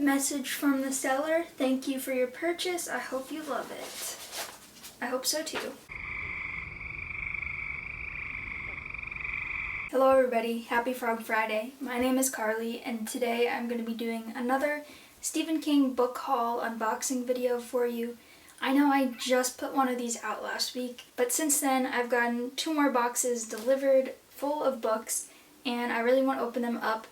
Message from the seller. Thank you for your purchase. I hope you love it. I hope so too. Hello everybody, happy Frog Friday. My name is Carly and today I'm going to be doing another Stephen King book haul unboxing video for you. I know I just put one of these out last week, but since then I've gotten 2 more boxes delivered full of books and I really want to open them up.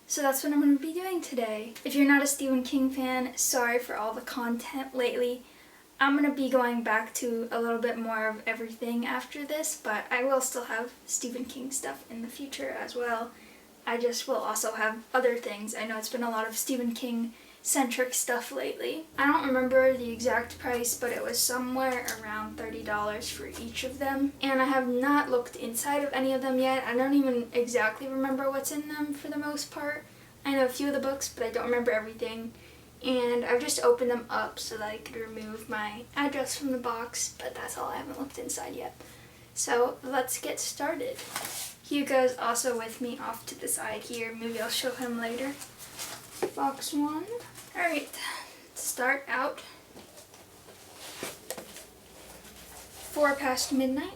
So that's what I'm going to be doing today. If you're not a Stephen King fan, sorry for all the content lately. I'm going to be going back to a little bit more of everything after this, but I will still have Stephen King stuff in the future as well. I just will also have other things. I know it's been a lot of Stephen King centric stuff lately. I don't remember the exact price, but it was somewhere around $30 for each of them. And I have not looked inside of any of them yet. I don't even exactly remember what's in them for the most part. I know a few of the books, but I don't remember everything. And I've just opened them up so that I could remove my address from the box, but that's all. I haven't looked inside yet. So let's get started. Hugo's also with me off to the side here. Maybe I'll show him later. Box 1. Alright, to start out, 4 Past Midnight.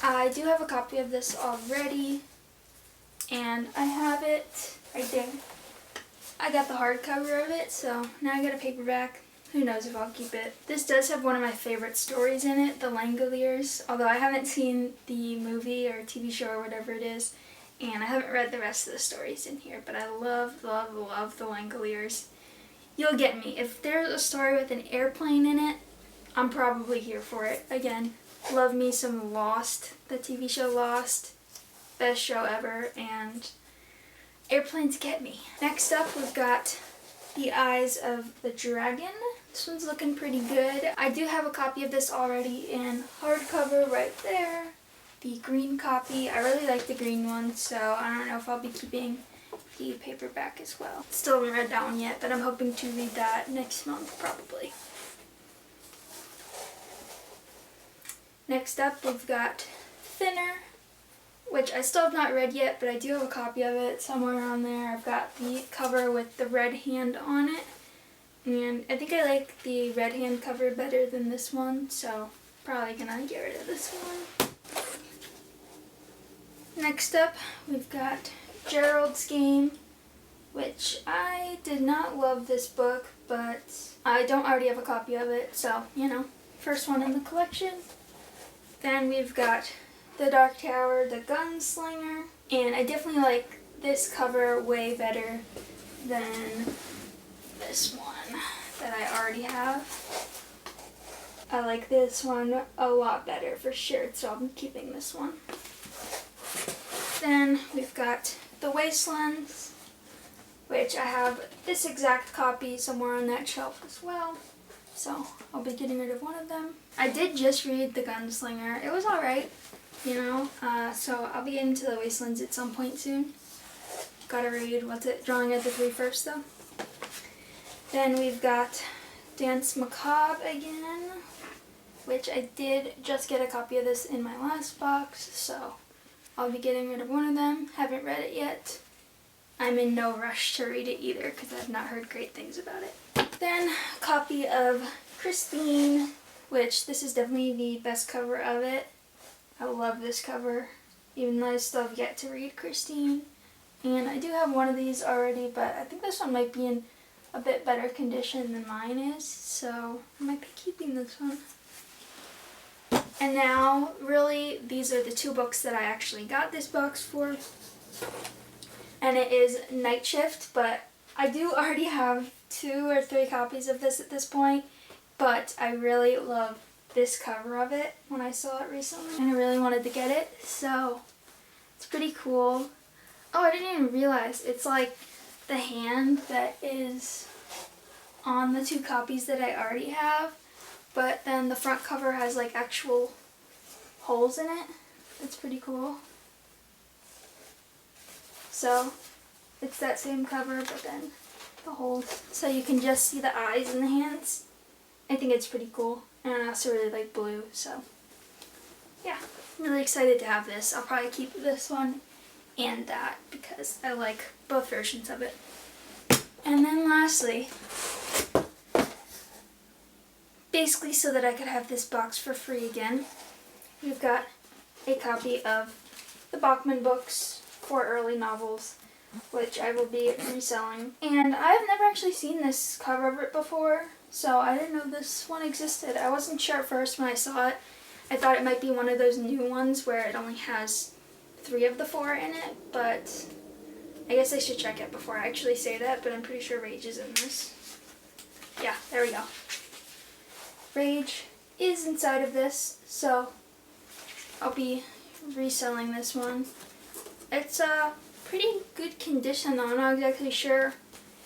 I do have a copy of this already, and I have it right there. I got the hardcover of it, so now I got a paperback. Who knows if I'll keep it. This does have one of my favorite stories in it, The Langoliers, although I haven't seen the movie or TV show or whatever it is, and I haven't read the rest of the stories in here, but I love, love, love The Langoliers. You'll get me. If there's a story with an airplane in it, I'm probably here for it. Again, love me some Lost, the TV show Lost. Best show ever, and airplanes get me. Next up, we've got The Eyes of the Dragon. This one's looking pretty good. I do have a copy of this already in hardcover right there. The green copy. I really like the green one, so I don't know if I'll be keeping the paperback as well. Still haven't read that one yet, but I'm hoping to read that next month probably. Next up, we've got Thinner, which I still have not read yet, but I do have a copy of it somewhere on there. I've got the cover with the red hand on it, and I think I like the red hand cover better than this one, so probably gonna get rid of this one. Next up, we've got Gerald's Game, which I did not love this book, but I don't already have a copy of it, so, you know, first one in the collection. Then we've got The Dark Tower, The Gunslinger, and I definitely like this cover way better than this one that I already have. I like this one a lot better for sure, so I'm keeping this one. Then we've got The Wastelands, which I have this exact copy somewhere on that shelf as well, so I'll be getting rid of one of them. I did just read The Gunslinger. It was alright, you know, so I'll be getting to The Wastelands at some point soon. Gotta read, Drawing of the Three first though. Then we've got Dance Macabre again, which I did just get a copy of this in my last box, so I'll be getting rid of one of them. Haven't read it yet. I'm in no rush to read it either because I've not heard great things about it. Then a copy of Christine, which this is definitely the best cover of it. I love this cover, even though I still have yet to read Christine. And I do have one of these already, but I think this one might be in a bit better condition than mine is, so I might be keeping this one. And now, really, these are the 2 books that I actually got this box for. And it is Night Shift, but I do already have 2 or 3 copies of this at this point. But I really love this cover of it when I saw it recently, and I really wanted to get it, so it's pretty cool. Oh, I didn't even realize it's like the hand that is on the 2 copies that I already have. But then the front cover has like actual holes in it. It's pretty cool. So it's that same cover, but then the holes. So you can just see the eyes and the hands. I think it's pretty cool. And I also really like blue, so yeah. I'm really excited to have this. I'll probably keep this one and that because I like both versions of it. And then lastly, basically so that I could have this box for free again, we've got a copy of the Bachman books for early novels, which I will be reselling. And I've never actually seen this cover of it before, so I didn't know this one existed. I wasn't sure at first when I saw it. I thought it might be one of those new ones where it only has 3 of the 4 in it, but I guess I should check it before I actually say that, but I'm pretty sure Rage is in this. Yeah, there we go. Rage is inside of this, so I'll be reselling this one. It's a pretty good condition though. I'm not exactly sure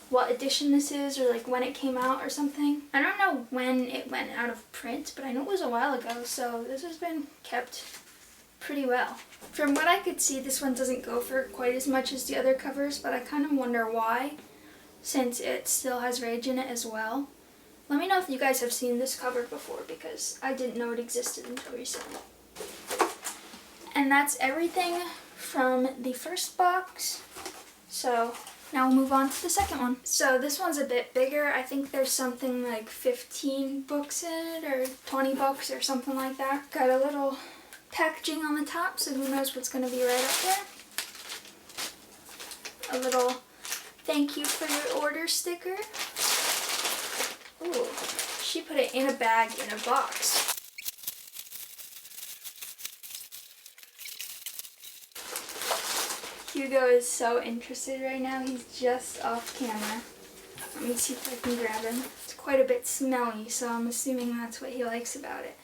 what edition this is or like when it came out or something. I don't know when it went out of print, but I know it was a while ago, so this has been kept pretty well. From what I could see, this one doesn't go for quite as much as the other covers, but I kind of wonder why, since it still has Rage in it as well. Let me know if you guys have seen this cover before, because I didn't know it existed until recently. And that's everything from the first box. So now we'll move on to the second one. So this one's a bit bigger. I think there's something like 15 books in it, or 20 books or something like that. Got a little packaging on the top, so who knows what's going to be right up there. A little thank you for your order sticker. Ooh, she put it in a bag in a box. Hugo is so interested right now. He's just off camera. Let me see if I can grab him. It's quite a bit smelly, so I'm assuming that's what he likes about it.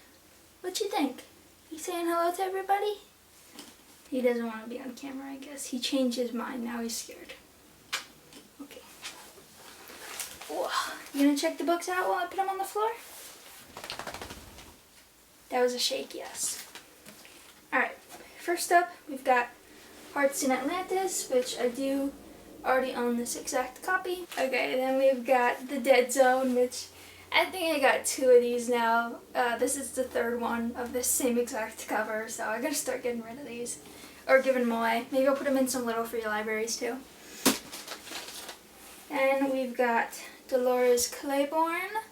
What you think? You saying hello to everybody? He doesn't want to be on camera, I guess. He changed his mind. Now he's scared. Okay. Whoa. You gonna check the books out while I put them on the floor? That was a shake, yes. Alright. First up, we've got Hearts in Atlantis, which I do already own this exact copy. Okay, then we've got The Dead Zone, which I think I got 2 of these now. This is the 3rd one of this same exact cover, so I gotta start getting rid of these. Or giving them away. Maybe I'll put them in some little free libraries too. And we've got Dolores Claiborne,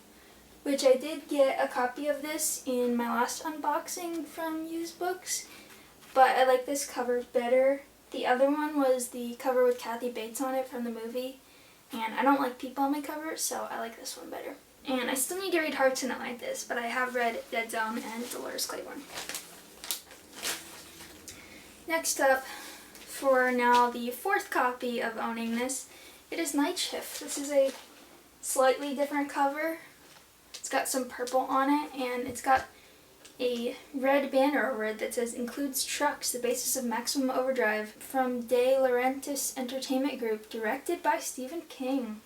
which I did get a copy of this in my last unboxing from Used Books, but I like this cover better. The other one was the cover with Kathy Bates on it from the movie, and I don't like people on my covers, so I like this one better. And I still need to read Hearts in Atlantis, but I have read Dead Zone and Dolores Claiborne. Next up, for now the 4th copy of owning this, it is Night Shift. This is a slightly different cover. It's got some purple on it, and it's got a red banner over it that says "Includes Trucks, the basis of Maximum Overdrive," from De Laurentiis Entertainment Group, directed by Stephen King.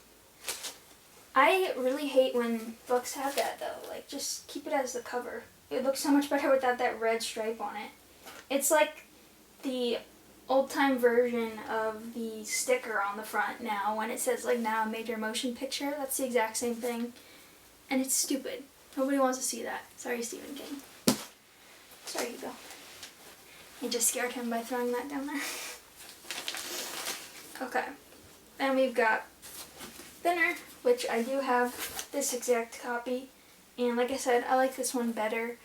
I really hate when books have that though. Like, just keep it as the cover. It looks so much better without that red stripe on it. It's like the old-time version of the sticker on the front now when it says like "Now a Major Motion Picture." That's the exact same thing. And it's stupid. Nobody wants to see that. Sorry, Stephen King. Sorry, Hugo. You just scared him by throwing that down there. Okay. Then we've got Thinner, which I do have this exact copy. And like I said, I like this one better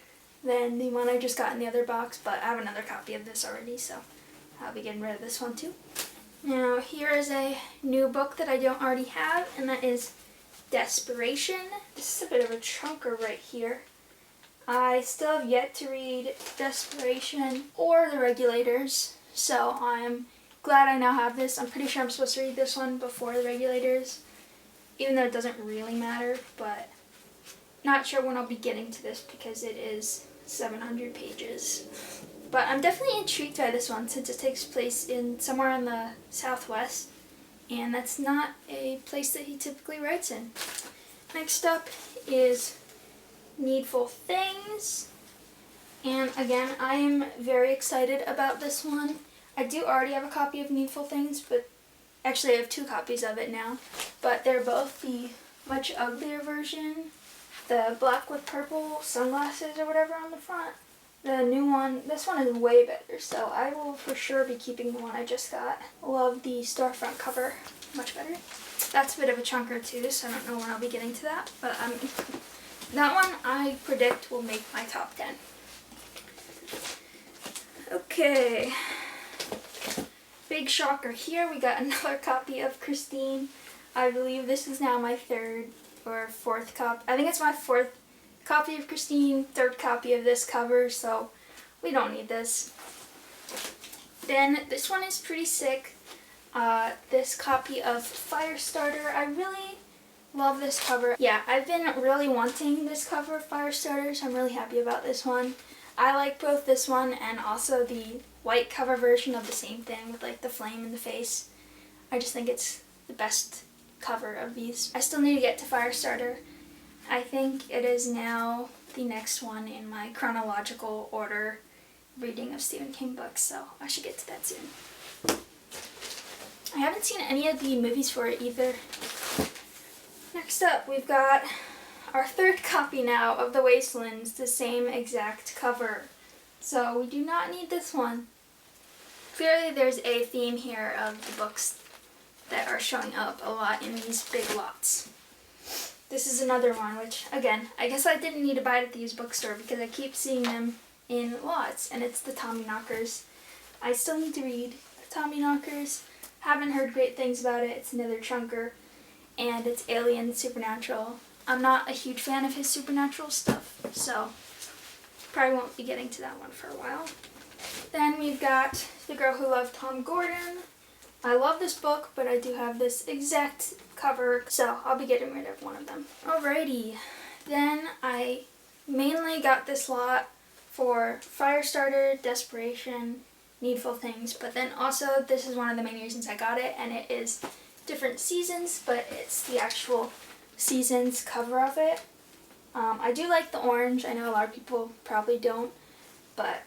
than the one I just got in the other box, but I have another copy of this already, so I'll be getting rid of this one too. Now, here is a new book that I don't already have, and that is Desperation. This is a bit of a chunker right here. I still have yet to read Desperation or The Regulators, so I'm glad I now have this. I'm pretty sure I'm supposed to read this one before The Regulators, even though it doesn't really matter, but not sure when I'll be getting to this because it is 700 pages. But I'm definitely intrigued by this one since it takes place in somewhere in the Southwest, and that's not a place that he typically writes in. Next up is Needful Things, and again, I am very excited about this one. I do already have a copy of Needful Things, but actually I have 2 copies of it now, but they're both the much uglier version, the black with purple sunglasses or whatever on the front. The new one, this one is way better, so I will for sure be keeping the one I just got. Love the storefront cover, much better. That's a bit of a chunker too, so I don't know when I'll be getting to that. But that one I predict will make my top 10. Okay. Big shocker here. We got another copy of Christine. I believe this is now my third or fourth copy. I think it's my fourth copy of Christine, third copy of this cover, so we don't need this. Then this one is pretty sick. This copy of Firestarter. I really love this cover. Yeah, I've been really wanting this cover of Firestarter, so I'm really happy about this one. I like both this one and also the white cover version of the same thing with like the flame in the face. I just think it's the best cover of these. I still need to get to Firestarter. I think it is now the next one in my chronological order reading of Stephen King books, so I should get to that soon. I haven't seen any of the movies for it either. Next up, we've got our third copy now of The Wastelands, the same exact cover. So we do not need this one. Clearly there's a theme here of the books that are showing up a lot in these big lots. This is another one, which, again, I guess I didn't need to buy it at the used bookstore because I keep seeing them in lots, and it's the Tommyknockers. I still need to read the Tommyknockers. Haven't heard great things about it. It's another chunker, and it's alien supernatural. I'm not a huge fan of his supernatural stuff, so probably won't be getting to that one for a while. Then we've got The Girl Who Loved Tom Gordon. I love this book, but I do have this exact cover, so I'll be getting rid of one of them. Alrighty, then I mainly got this lot for Firestarter, Desperation, Needful Things, but then also this is one of the main reasons I got it, and it is different seasons, but it's the actual seasons cover of it. I do like the orange. I know a lot of people probably don't, but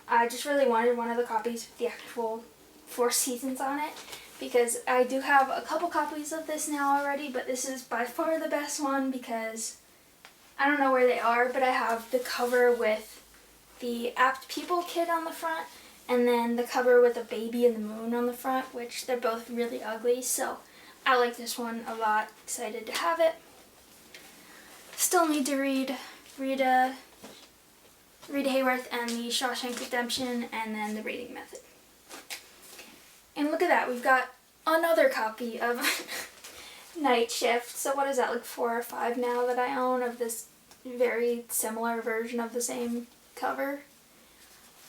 I just really wanted one of the copies with the actual 4 seasons on it, because I do have a couple copies of this now already, but this is by far the best one because I don't know where they are, but I have the cover with the Apt People kid on the front, and then the cover with a baby and the moon on the front, which they're both really ugly, so I like this one a lot. Excited to have it. Still need to read Rita Hayworth and the Shawshank Redemption, and then The Reading Method. And look at that, we've got another copy of Night Shift. So what is that, like 4 or 5 now that I own of this very similar version of the same cover?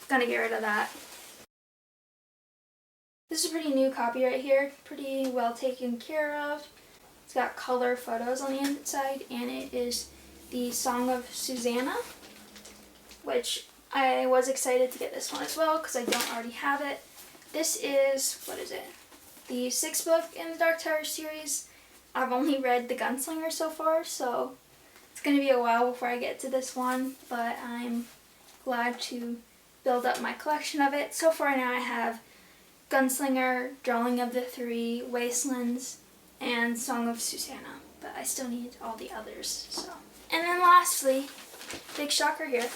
Gonna get rid of that. This is a pretty new copy right here, pretty well taken care of. It's got color photos on the inside, and it is the Song of Susanna, which I was excited to get this one as well because I don't already have it. This is, what is it? The 6th book in the Dark Tower series. I've only read The Gunslinger so far, so it's going to be a while before I get to this one, but I'm glad to build up my collection of it. So far now I have Gunslinger, Drawing of the Three, Wastelands, and Song of Susanna, but I still need all the others. So, and then lastly, big shocker here,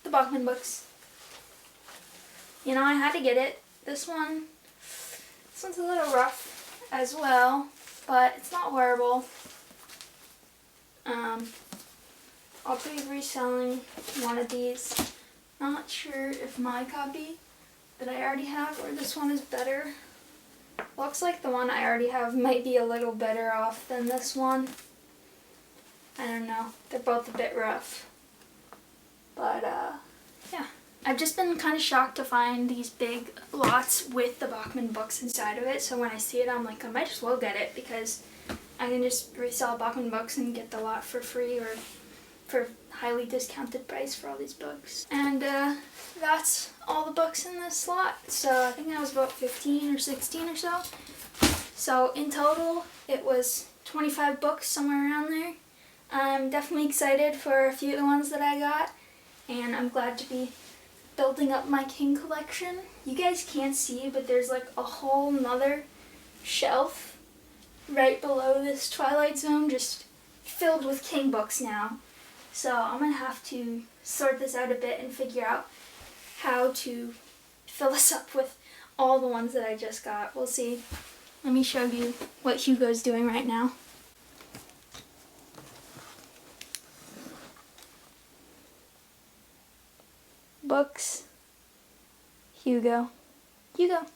the Bachman books. You know, I had to get it. This one's a little rough as well, but it's not horrible. I'll be reselling one of these. Not sure if my copy that I already have or this one is better. Looks like the one I already have might be a little better off than this one. I don't know. They're both a bit rough. But, yeah. I've just been kind of shocked to find these big lots with the Bachman books inside of it, so when I see it I'm like, I might as well get it because I can just resell Bachman books and get the lot for free or for highly discounted price for all these books. And that's all the books in this slot, so I think that was about 15 or 16 or so. So in total it was 25 books, somewhere around there. I'm definitely excited for a few of the ones that I got, and I'm glad to be building up my King collection. You guys can't see, but there's like a whole nother shelf right below this Twilight Zone just filled with King books now. So I'm gonna have to sort this out a bit and figure out how to fill this up with all the ones that I just got. We'll see. Let me show you what Hugo's doing right now. Books. Hugo. Hugo.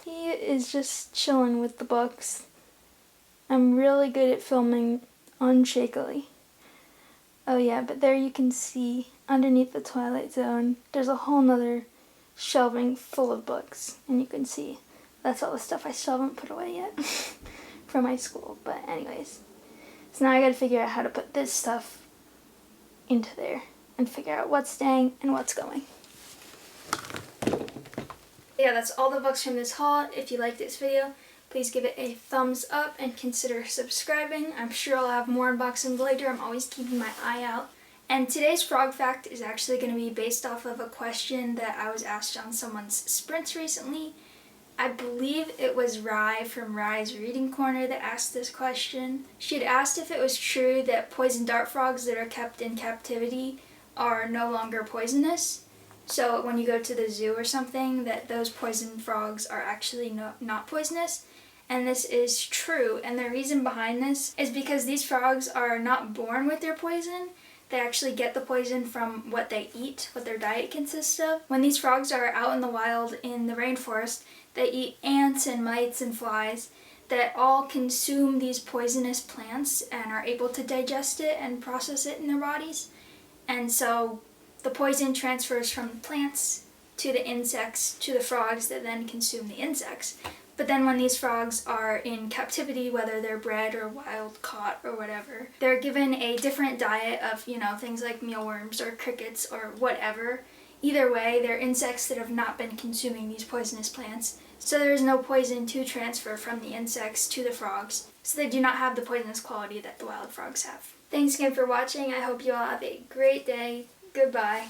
He is just chilling with the books. I'm really good at filming unshakily. Oh yeah, but there you can see underneath the Twilight Zone, there's a whole nother shelving full of books. And you can see that's all the stuff I still haven't put away yet from my school. But anyways, so now I gotta figure out how to put this stuff into there and figure out what's staying and what's going. Yeah, that's all the books from this haul. If you liked this video, please give it a thumbs up and consider subscribing. I'm sure I'll have more unboxings later. I'm always keeping my eye out. And today's frog fact is actually going to be based off of a question that I was asked on someone's sprints recently. I believe it was Rye from Rye's Reading Corner that asked this question. She had asked if it was true that poison dart frogs that are kept in captivity are no longer poisonous. So when you go to the zoo or something, that those poison frogs are actually not poisonous. And this is true. And the reason behind this is because these frogs are not born with their poison. They actually get the poison from what they eat, what their diet consists of. When these frogs are out in the wild in the rainforest, they eat ants and mites and flies that all consume these poisonous plants and are able to digest it and process it in their bodies. And so the poison transfers from the plants to the insects to the frogs that then consume the insects. But then when these frogs are in captivity, whether they're bred or wild caught or whatever, they're given a different diet of, things like mealworms or crickets or whatever. Either way, they're insects that have not been consuming these poisonous plants. So there is no poison to transfer from the insects to the frogs. So they do not have the poisonous quality that the wild frogs have. Thanks again for watching. I hope you all have a great day. Goodbye.